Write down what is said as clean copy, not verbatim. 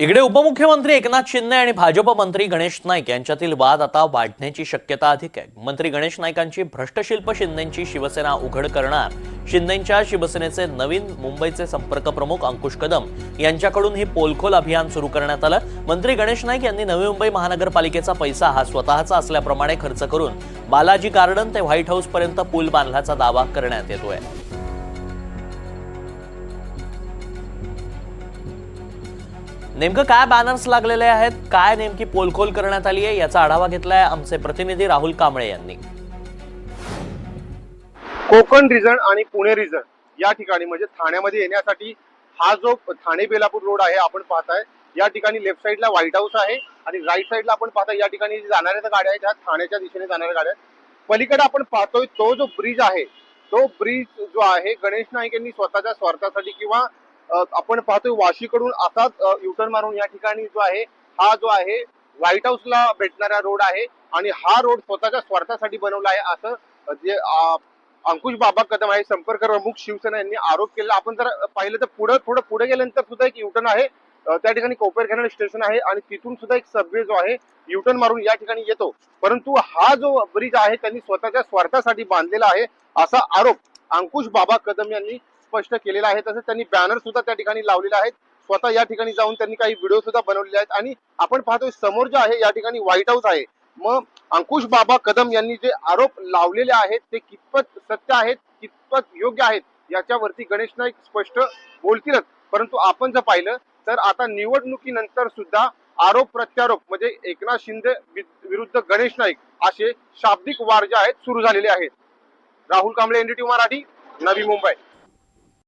इकडे उपमुख्यमंत्री एकनाथ शिंदे आणि भाजप मंत्री गणेश नाईक यांच्यातील वाद आता वाढण्याची शक्यता अधिक आहे। मंत्री गणेश नाईकांची भ्रष्टशिल्प शिंदेंची शिवसेना उघड करणार। शिंदेंच्या शिवसेनेचे नवीन मुंबईचे संपर्क प्रमुख अंकुश कदम यांच्याकडून ही पोलखोल अभियान सुरू करण्यात आलं। मंत्री गणेश नाईक यांनी नवी मुंबई महानगरपालिकेचा पैसा हा स्वतःचा असल्याप्रमाणे खर्च करून बालाजी गार्डन ते व्हाईट हाऊस पर्यंत पूल बांधल्याचा दावा करण्यात येतोय। नेमकं काय बॅनर्स लागलेले आहेत, काय नेमकी पोलखोल करण्यात आली आहे याचा आढावा घेतलाय आमचे प्रतिनिधी राहुल कांबळे यांनी। कोकण रिजन आणि पुणे रिजन या ठिकाणी म्हणजे ठाण्यामध्ये येण्यासाठी हा जो ठाणे बेलापूर रोड आहे आपण पाहताय, या ठिकाणी लेफ्ट साइडला व्हाईट हाऊस आहे आणि राईट साइडला आपण पाहताय या ठिकाणी जाणाऱ्या गाड्या आहेत, ह्या ठाण्याच्या दिशेने जाणाऱ्या गाड्या आहेत। पलीकडे आपण पाहतोय तो जो ब्रिज आहे, तो ब्रिज जो आहे गणेश नाईक यांनी स्वतःच्या स्वार्थासाठी किंवा आपण पाहतोय वाशीकडून आता युटर्न मारून या ठिकाणी जो आहे हा जो आहे व्हाईट हाऊसला भेटणारा रोड आहे आणि हा रोड स्वतःच्या स्वार्थासाठी बनवला आहे असं जे अंकुश बाबा कदम आहे संपर्क प्रमुख शिवसेना यांनी आरोप केला। आपण जर पाहिलं तर थोडं पुढे गेल्यानंतर सुद्धा एक युटर्न आहे, त्या ठिकाणी कोपर कॅनल स्टेशन आहे आणि तिथून सुद्धा एक सबवे जो आहे युटर्न मारून या ठिकाणी येतो। परंतु हा जो ब्रिज आहे त्यांनी स्वतःच्या स्वार्थासाठी बांधलेला आहे असा आरोप अंकुश बाबा कदम यांनी स्पष्ट केलेला आहे। तसंच त्यांनी बॅनर सुद्धा त्या ठिकाणी लावलेले आहेत, स्वतः या ठिकाणी जाऊन त्यांनी काही व्हिडिओ सुद्धा बनवलेले आहेत आणि आपण पाहतोय समोर जे आहे या ठिकाणी व्हाईट हाऊस आहे। मग अंकुश बाबा कदम यांनी जे आरोप लावलेले आहेत ते कितपत सत्य आहेत, कितपत योग्य आहेत याच्यावरती गणेश नाईक स्पष्ट बोलतीलच। परंतु आपण जर पाहिलं तर आता निवडणुकीनंतर सुद्धा आरोप प्रत्यारोप म्हणजे एकनाथ शिंदे विरुद्ध गणेश नाईक असे शाब्दिक वार जे आहेत सुरू झालेले आहेत। राहुल कांबळे, एनडीटीव्ही मराठी, नवी मुंबई।